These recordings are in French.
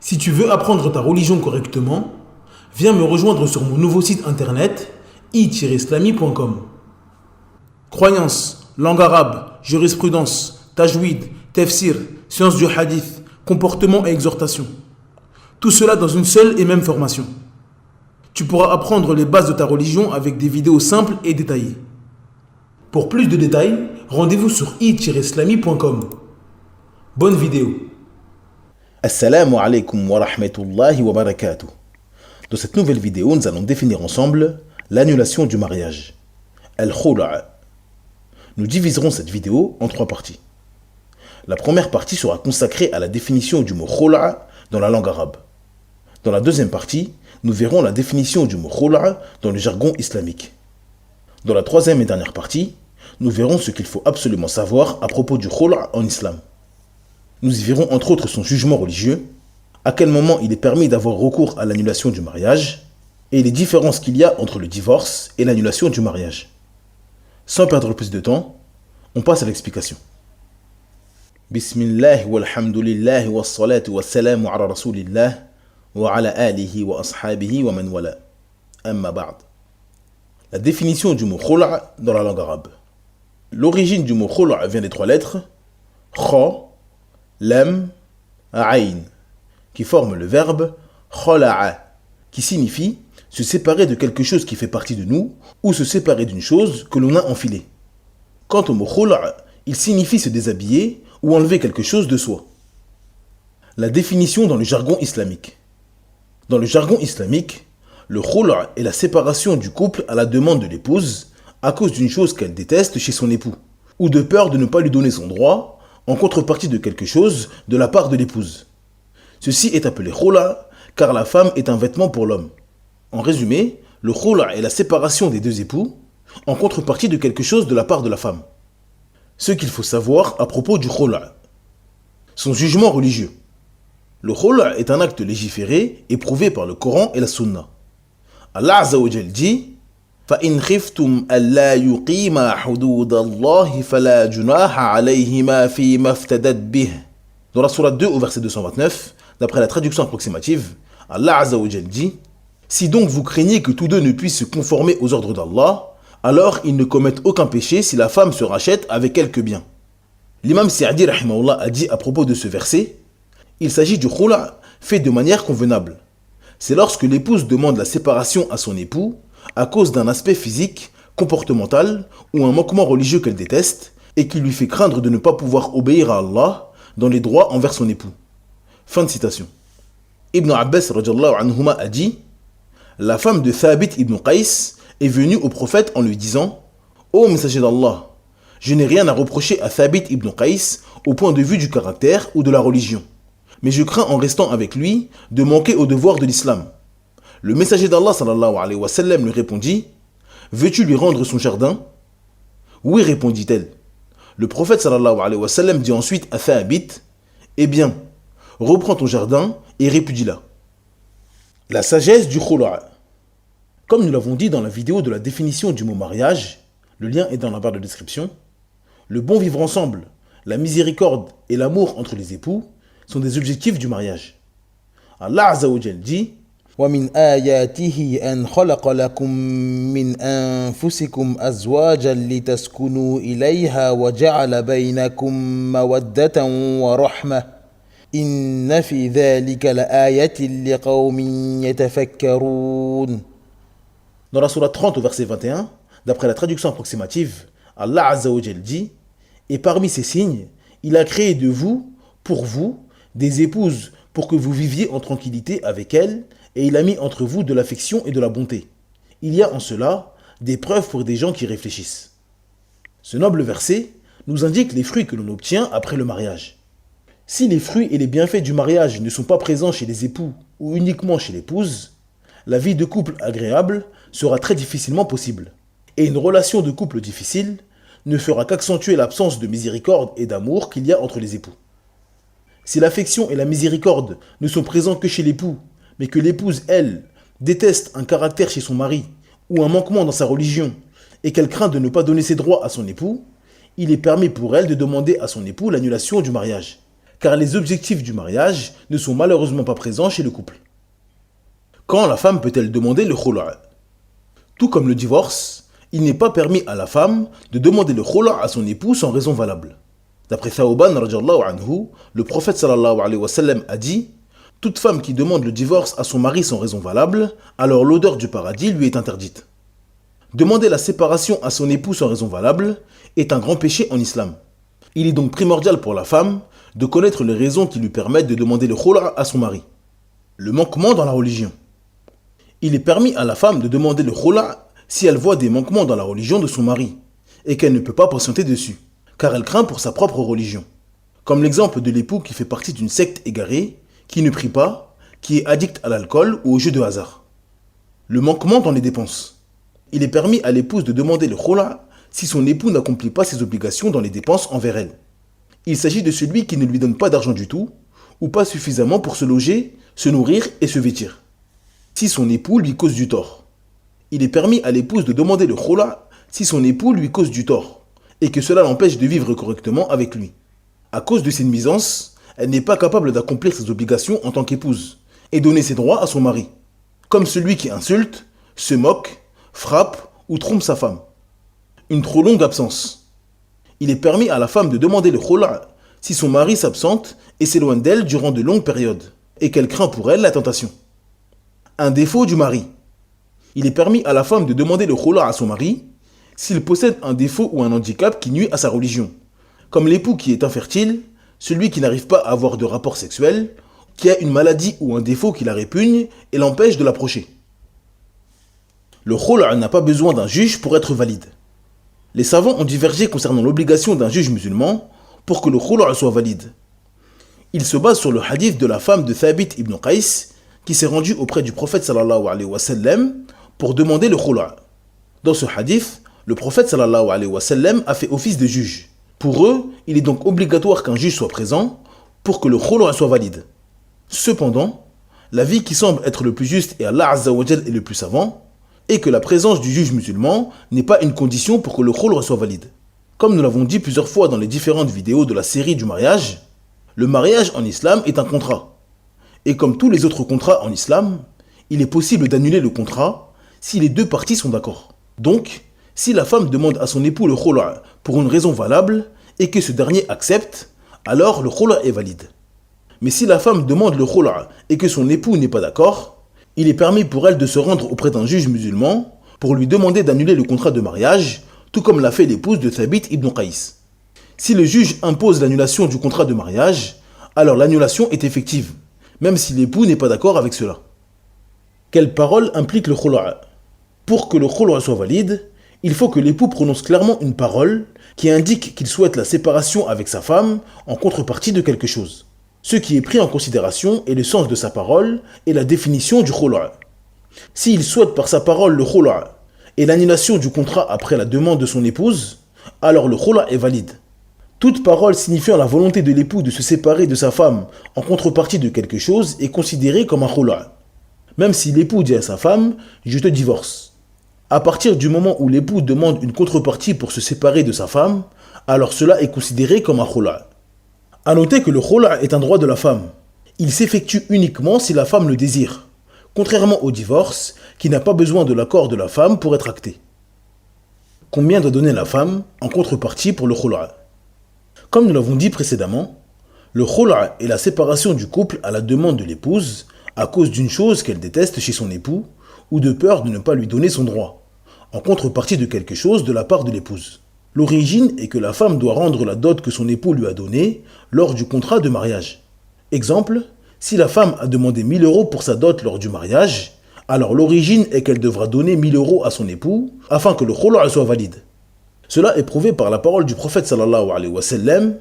Si tu veux apprendre ta religion correctement, viens me rejoindre sur mon nouveau site internet i-islami.com. Croyances, langue arabe, jurisprudence, tajwid, tafsir, sciences du hadith, comportement et exhortation. Tout cela dans une seule et même formation. Tu pourras apprendre les bases de ta religion avec des vidéos simples et détaillées. Pour plus de détails, rendez-vous sur i-islami.com. Bonne vidéo. Assalamu alaikum wa rahmatullahi wa barakatuh. Dans cette nouvelle vidéo, nous allons définir ensemble l'annulation du mariage. Al-Khula'. Nous diviserons cette vidéo en 3 parties. La première partie sera consacrée à la définition du mot khula' dans la langue arabe. Dans la deuxième partie, nous verrons la définition du mot khula' dans le jargon islamique. Dans la troisième et dernière partie, nous verrons ce qu'il faut absolument savoir à propos du khula' en islam. Nous y verrons entre autres son jugement religieux, à quel moment il est permis d'avoir recours à l'annulation du mariage, et les différences qu'il y a entre le divorce et l'annulation du mariage. Sans perdre plus de temps, on passe à l'explication. Bismillah walhamdulillah wa salatu wa salamu ala rasulillah wa ala alihi wa ashabihi wa man wala. Amma ba'd. La définition du mot khula' dans la langue arabe. L'origine du mot khula' vient des 3 lettres kha, lam, ayn, qui forment le verbe khala'a, qui signifie se séparer de quelque chose qui fait partie de nous ou se séparer d'une chose que l'on a enfilée. Quant au mot khula', il signifie se déshabiller ou enlever quelque chose de soi. La définition dans le jargon islamique. Dans le jargon islamique, le khula' est la séparation du couple à la demande de l'épouse à cause d'une chose qu'elle déteste chez son époux, ou de peur de ne pas lui donner son droit en contrepartie de quelque chose de la part de l'épouse. Ceci est appelé khula' car la femme est un vêtement pour l'homme. En résumé, le khula' est la séparation des 2 époux en contrepartie de quelque chose de la part de la femme. Ce qu'il faut savoir à propos du khula'. Son jugement religieux. Le khula' est un acte légiféré et prouvé par le Coran et la Sunna. Allah Azza wa Jal dit فَإِنْ خِفْتُمْ أَلَّا يُقِيمَا حُدُودَ اللَّهِ فَلَا جُنَاحَ عَلَيْهِمَا فِيمَا افتدت به. Dans la sourate 2 au verset 229, d'après la traduction approximative, Allah Azza wa Jal dit si donc vous craignez que tous 2 ne puissent se conformer aux ordres d'Allah, alors ils ne commettent aucun péché si la femme se rachète avec quelques biens. L'imam Sa'di rahimahullah a dit à propos de ce verset il s'agit du khula' fait de manière convenable. C'est lorsque l'épouse demande la séparation à son époux à cause d'un aspect physique, comportemental ou un manquement religieux qu'elle déteste et qui lui fait craindre de ne pas pouvoir obéir à Allah dans les droits envers son époux. Fin de citation. Ibn Abbas radiyallahu anhuma a dit la femme de Thabit ibn Qais est venue au prophète en lui disant ô messager d'Allah, je n'ai rien à reprocher à Thabit ibn Qais au point de vue du caractère ou de la religion, mais je crains en restant avec lui de manquer aux devoirs de l'islam. Le messager d'Allah sallallahu alayhi wa sallam lui répondit veux-tu lui rendre son jardin? Oui, répondit-elle. Le prophète sallallahu alayhi wa sallam dit ensuite à Thabit eh bien, reprends ton jardin et répudie-la. La sagesse du khula'. Comme nous l'avons dit dans la vidéo de la définition du mot mariage, le lien est dans la barre de description, le bon vivre ensemble, la miséricorde et l'amour entre les époux sont des objectifs du mariage. Allah Azza wa Jal dit وَمِنْ آيَاتِهِ أَنْ خَلَقَ لَكُم مِّنْ أَنفُسِكُمْ أَزْوَاجًا لِتَسْكُنُوا إِلَيْهَا وَجَعَلَ بَيْنَكُم مَّوَدَّةً وَرَحْمَةً إِنَّ فِي ذَلِكَ لَآيَةٍ لِقَوْمٍ يَتَفَكَّرُونَ. Dans la sourate 30 au verset 21, d'après la traduction approximative, Allah Azza wa Jal dit et parmi ces signes, il a créé de vous, pour vous, des épouses pour que vous viviez en tranquillité avec elles et il a mis entre vous de l'affection et de la bonté. Il y a en cela des preuves pour des gens qui réfléchissent. Ce noble verset nous indique les fruits que l'on obtient après le mariage. Si les fruits et les bienfaits du mariage ne sont pas présents chez les époux ou uniquement chez l'épouse, la vie de couple agréable sera très difficilement possible. Et une relation de couple difficile ne fera qu'accentuer l'absence de miséricorde et d'amour qu'il y a entre les époux. Si l'affection et la miséricorde ne sont présents que chez l'époux, mais que l'épouse, elle, déteste un caractère chez son mari ou un manquement dans sa religion et qu'elle craint de ne pas donner ses droits à son époux, il est permis pour elle de demander à son époux l'annulation du mariage. car les objectifs du mariage ne sont malheureusement pas présents chez le couple. Quand la femme peut-elle demander le khula'? Tout comme le divorce, il n'est pas permis à la femme de demander le khula' à son époux sans raison valable. D'après Thawban radhiyallahu anhu, le prophète sallallahu alayhi wa sallam a dit: toute femme qui demande le divorce à son mari sans raison valable, alors l'odeur du paradis lui est interdite. Demander la séparation à son époux sans raison valable est un grand péché en islam. Il est donc primordial pour la femme de connaître les raisons qui lui permettent de demander le khula' à son mari. Le manquement dans la religion. Il est permis à la femme de demander le khula' si elle voit des manquements dans la religion de son mari et qu'elle ne peut pas patienter dessus, car elle craint pour sa propre religion. Comme l'exemple de l'époux qui fait partie d'une secte égarée, qui ne prie pas, qui est addict à l'alcool ou aux jeux de hasard. Le manquement dans les dépenses. Il est permis à l'épouse de demander le khula' si son époux n'accomplit pas ses obligations dans les dépenses envers elle. Il s'agit de celui qui ne lui donne pas d'argent du tout, ou pas suffisamment pour se loger, se nourrir et se vêtir. Si son époux lui cause du tort. Il est permis à l'épouse de demander le khula' si son époux lui cause du tort, et que cela l'empêche de vivre correctement avec lui. À cause de ses nuisances, elle n'est pas capable d'accomplir ses obligations en tant qu'épouse, et donner ses droits à son mari, comme celui qui insulte, se moque, frappe ou trompe sa femme. Une trop longue absence. Il est permis à la femme de demander le khula' si son mari s'absente et s'éloigne d'elle durant de longues périodes, et qu'elle craint pour elle la tentation. Un défaut du mari. Il est permis à la femme de demander le khula' à son mari s'il possède un défaut ou un handicap qui nuit à sa religion, comme l'époux qui est infertile, celui qui n'arrive pas à avoir de rapport sexuel, qui a une maladie ou un défaut qui la répugne et l'empêche de l'approcher. Le khula' n'a pas besoin d'un juge pour être valide. Les savants ont divergé concernant l'obligation d'un juge musulman pour que le khula' soit valide. Ils se basent sur le hadith de la femme de Thabit ibn Qais qui s'est rendue auprès du prophète sallallahu alayhi wa sallam pour demander le khula'. Dans ce hadith, le prophète sallallahu alayhi wa sallam a fait office de juge. Pour eux, il est donc obligatoire qu'un juge soit présent pour que le khula' soit valide. Cependant, l'avis qui semble être le plus juste et Allah Azza wa Jal est le plus savant est que la présence du juge musulman n'est pas une condition pour que le khula' soit valide. Comme nous l'avons dit plusieurs fois dans les différentes vidéos de la série du mariage, le mariage en islam est un contrat. Et comme tous les autres contrats en islam, il est possible d'annuler le contrat si les deux parties sont d'accord. Donc, si la femme demande à son époux le khula' pour une raison valable et que ce dernier accepte, alors le khula' est valide. Mais si la femme demande le khula' et que son époux n'est pas d'accord, il est permis pour elle de se rendre auprès d'un juge musulman pour lui demander d'annuler le contrat de mariage, tout comme l'a fait l'épouse de Thabit ibn Qais. Si le juge impose l'annulation du contrat de mariage, alors l'annulation est effective, même si l'époux n'est pas d'accord avec cela. Quelle parole implique le khula'? Pour que le khula' soit valide, il faut que l'époux prononce clairement une parole qui indique qu'il souhaite la séparation avec sa femme en contrepartie de quelque chose. Ce qui est pris en considération est le sens de sa parole et la définition du khula'. S'il souhaite par sa parole le khula' et l'annulation du contrat après la demande de son épouse, alors le khula' est valide. Toute parole signifiant la volonté de l'époux de se séparer de sa femme en contrepartie de quelque chose est considérée comme un khula'. Même si l'époux dit à sa femme « je te divorce ». À partir du moment où l'époux demande une contrepartie pour se séparer de sa femme, alors cela est considéré comme un khula'. A noter que le khula' est un droit de la femme. Il s'effectue uniquement si la femme le désire, contrairement au divorce qui n'a pas besoin de l'accord de la femme pour être acté. Combien doit donner la femme en contrepartie pour le khula'? Comme nous l'avons dit précédemment, le khula' est la séparation du couple à la demande de l'épouse à cause d'une chose qu'elle déteste chez son époux ou de peur de ne pas lui donner son droit, en contrepartie de quelque chose de la part de l'épouse. L'origine est que la femme doit rendre la dot que son époux lui a donnée lors du contrat de mariage. Exemple, si la femme a demandé 1000 € pour sa dot lors du mariage, alors l'origine est qu'elle devra donner 1000 € à son époux afin que le khula' soit valide. Cela est prouvé par la parole du prophète sallallahu alayhi wa sallam.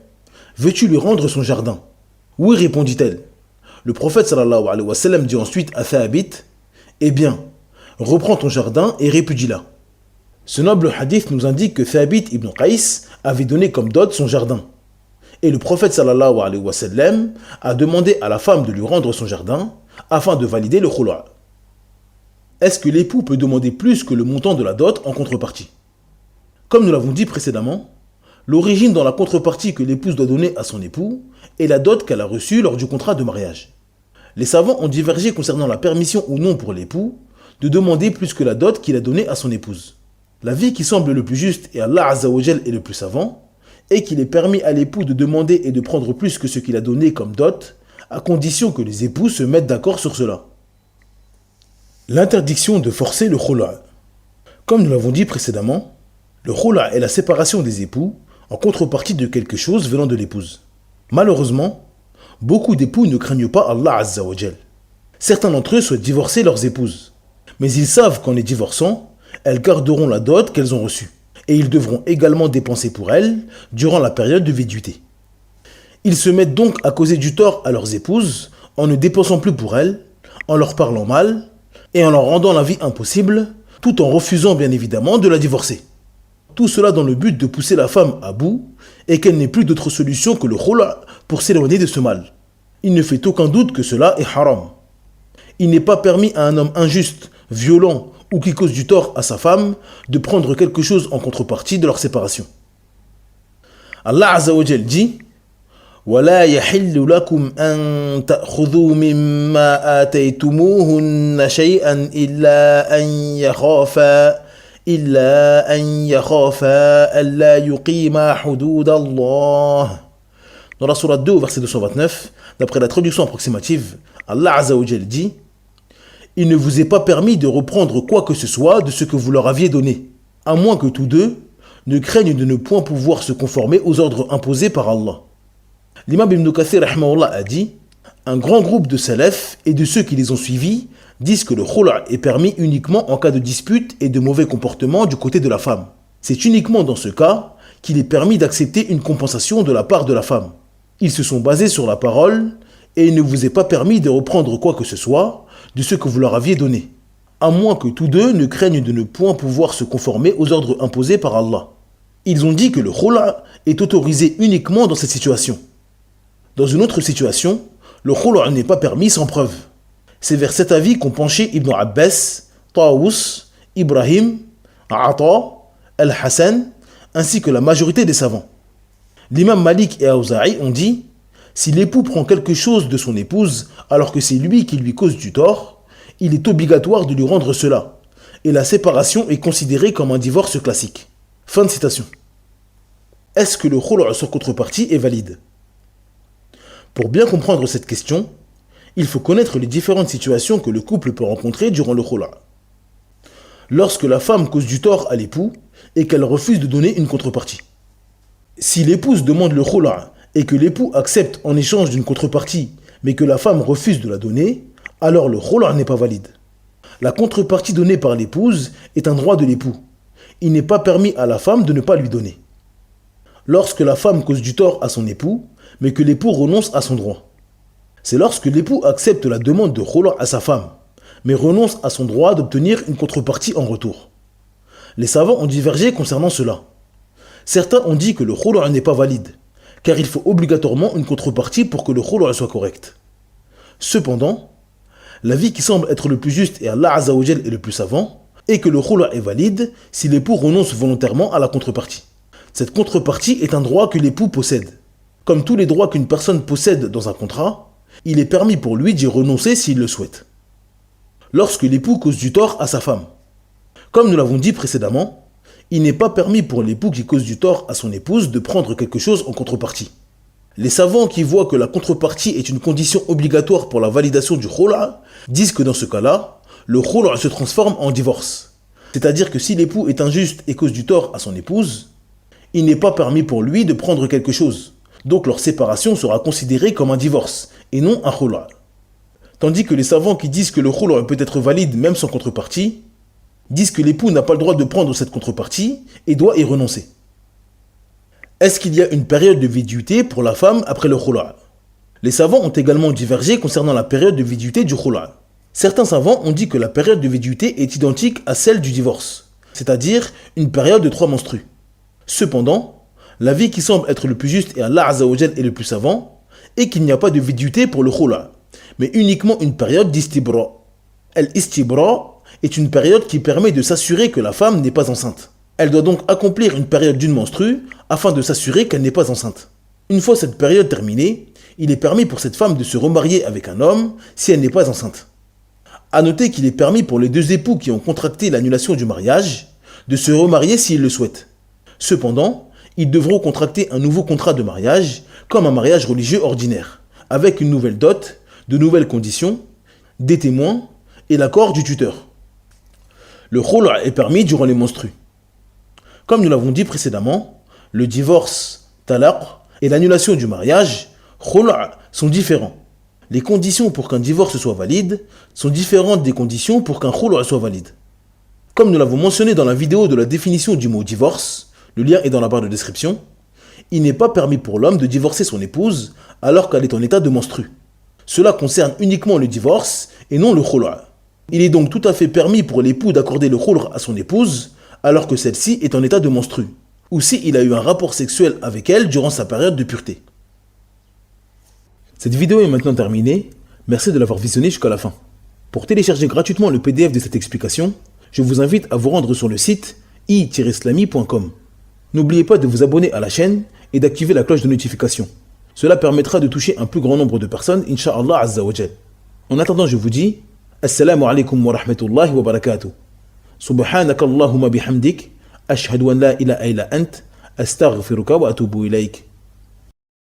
Veux-tu lui rendre son jardin? Oui, répondit-elle. Le prophète sallallahu alayhi wa sallam dit ensuite à Thabit, eh bien, reprends ton jardin et répudie-la. Ce noble hadith nous indique que Thabit ibn Qais avait donné comme dot son jardin. Et le prophète sallallahu alayhi wa sallam a demandé à la femme de lui rendre son jardin afin de valider le khula'. Est-ce que l'époux peut demander plus que le montant de la dot en contrepartie? Comme nous l'avons dit précédemment, l'origine dans la contrepartie que l'épouse doit donner à son époux et la dot qu'elle a reçue lors du contrat de mariage. Les savants ont divergé concernant la permission ou non pour l'époux de demander plus que la dot qu'il a donnée à son épouse. L'avis qui semble le plus juste et Allah Azza wa Jal est le plus savant est qu'il est permis à l'époux de demander et de prendre plus que ce qu'il a donné comme dot, à condition que les époux se mettent d'accord sur cela. L'interdiction de forcer le khula'. Comme nous l'avons dit précédemment, le khula' est la séparation des époux en contrepartie de quelque chose venant de l'épouse. Malheureusement, beaucoup d'époux ne craignent pas Allah Azza wa Jal. Certains d'entre eux souhaitent divorcer leurs épouses, mais ils savent qu'en les divorçant, elles garderont la dot qu'elles ont reçue, et ils devront également dépenser pour elles durant la période de viduité. Ils se mettent donc à causer du tort à leurs épouses en ne dépensant plus pour elles, en leur parlant mal, et en leur rendant la vie impossible, tout en refusant bien évidemment de la divorcer. Tout cela dans le but de pousser la femme à bout, et qu'elle n'ait plus d'autre solution que le khula' pour s'éloigner de ce mal. Il ne fait aucun doute que cela est haram. Il n'est pas permis à un homme injuste, violent ou qui cause du tort à sa femme de prendre quelque chose en contrepartie de leur séparation. Allah Azza wa Jal dit وَلَا يَحِلُّ لَكُمْ أَن تَأْخُذُوا مِمَّا آتَيْتُمُوهُنَّ شَيْئًا إِلَّا أَن يَخَافَا أَلَّا يُقِيمَا حُدُودَ اللَّهِ. Dans la sourate 2, verset 229, d'après la traduction approximative, Allah Azza wa Jal dit « Il ne vous est pas permis de reprendre quoi que ce soit de ce que vous leur aviez donné, à moins que tous deux ne craignent de ne point pouvoir se conformer aux ordres imposés par Allah. » L'imam Ibn Kathir rahimahullah a dit « Un grand groupe de salaf et de ceux qui les ont suivis disent que le khula' est permis uniquement en cas de dispute et de mauvais comportement du côté de la femme. C'est uniquement dans ce cas qu'il est permis d'accepter une compensation de la part de la femme. Ils se sont basés sur la parole et il ne vous est pas permis de reprendre quoi que ce soit de ce que vous leur aviez donné, à moins que tous deux ne craignent de ne point pouvoir se conformer aux ordres imposés par Allah. Ils ont dit que le khula' est autorisé uniquement dans cette situation. Dans une autre situation, le khula' n'est pas permis sans preuve. C'est vers cet avis qu'ont penché Ibn Abbas, Tawus, Ibrahim, Ata, Al-Hassan, ainsi que la majorité des savants. L'imam Malik et Awza'i ont dit « Si l'époux prend quelque chose de son épouse alors que c'est lui qui lui cause du tort, il est obligatoire de lui rendre cela, et la séparation est considérée comme un divorce classique. » Fin de citation. Est-ce que le khula' sur contrepartie est valide? Pour bien comprendre cette question, il faut connaître les différentes situations que le couple peut rencontrer durant le khula'. Lorsque la femme cause du tort à l'époux et qu'elle refuse de donner une contrepartie. Si l'épouse demande le khula' et que l'époux accepte en échange d'une contrepartie, mais que la femme refuse de la donner, alors le khula' n'est pas valide. La contrepartie donnée par l'épouse est un droit de l'époux. Il n'est pas permis à la femme de ne pas lui donner. Lorsque la femme cause du tort à son époux, mais que l'époux renonce à son droit. C'est lorsque l'époux accepte la demande de khula' à sa femme, mais renonce à son droit d'obtenir une contrepartie en retour. Les savants ont divergé concernant cela. Certains ont dit que le khula' n'est pas valide, car il faut obligatoirement une contrepartie pour que le khula' soit correct. Cependant, l'avis qui semble être le plus juste et Allah Azza wa Jal est le plus savant, est que le khula' est valide si l'époux renonce volontairement à la contrepartie. Cette contrepartie est un droit que l'époux possède. Comme tous les droits qu'une personne possède dans un contrat, il est permis pour lui d'y renoncer s'il le souhaite. Lorsque l'époux cause du tort à sa femme. Comme nous l'avons dit précédemment, il n'est pas permis pour l'époux qui cause du tort à son épouse de prendre quelque chose en contrepartie. Les savants qui voient que la contrepartie est une condition obligatoire pour la validation du khula' disent que dans ce cas-là, le khula' se transforme en divorce. C'est-à-dire que si l'époux est injuste et cause du tort à son épouse, il n'est pas permis pour lui de prendre quelque chose. Donc leur séparation sera considérée comme un divorce, et non un khula'. Tandis que les savants qui disent que le khula' peut être valide même sans contrepartie, disent que l'époux n'a pas le droit de prendre cette contrepartie et doit y renoncer. Est-ce qu'il y a une période de viduité pour la femme après le khula'? Les savants ont également divergé concernant la période de viduité du khula'. Certains savants ont dit que la période de viduité est identique à celle du divorce, c'est-à-dire une période de 3 menstrues. Cependant, l'avis qui semble être le plus juste et Allah Azza wa Jal est le plus savant est qu'il n'y a pas de viduité pour le khula', mais uniquement une période d'istibra. L'istibra est une période qui permet de s'assurer que la femme n'est pas enceinte. Elle doit donc accomplir une période d'une menstrue afin de s'assurer qu'elle n'est pas enceinte. Une fois cette période terminée, il est permis pour cette femme de se remarier avec un homme si elle n'est pas enceinte. A noter qu'il est permis pour les deux époux qui ont contracté l'annulation du mariage de se remarier s'ils le souhaitent. Cependant, ils devront contracter un nouveau contrat de mariage comme un mariage religieux ordinaire, avec une nouvelle dot, de nouvelles conditions, des témoins et l'accord du tuteur. Le khul' est permis durant les menstrues. Comme nous l'avons dit précédemment, le divorce, talaq, et l'annulation du mariage, khul', sont différents. Les conditions pour qu'un divorce soit valide sont différentes des conditions pour qu'un khul' soit valide. Comme nous l'avons mentionné dans la vidéo de la définition du mot divorce, le lien est dans la barre de description, il n'est pas permis pour l'homme de divorcer son épouse alors qu'elle est en état de menstrue. Cela concerne uniquement le divorce et non le khul'. Il est donc tout à fait permis pour l'époux d'accorder le khul' à son épouse alors que celle-ci est en état de menstrue, ou s'il a eu un rapport sexuel avec elle durant sa période de pureté. Cette vidéo est maintenant terminée, merci de l'avoir visionnée jusqu'à la fin. Pour télécharger gratuitement le PDF de cette explication, je vous invite à vous rendre sur le site i-islami.com. N'oubliez pas de vous abonner à la chaîne et d'activer la cloche de notification. Cela permettra de toucher un plus grand nombre de personnes, Inch'Allah Azza wa Jal. En attendant, je vous dis Assalamu alaikum wa rahmatullahi wa barakatuh. Subhanaka Allahumma bihamdik, ashhadu an la ilaha illa ant, astaghfiruka wa atubu ilayk.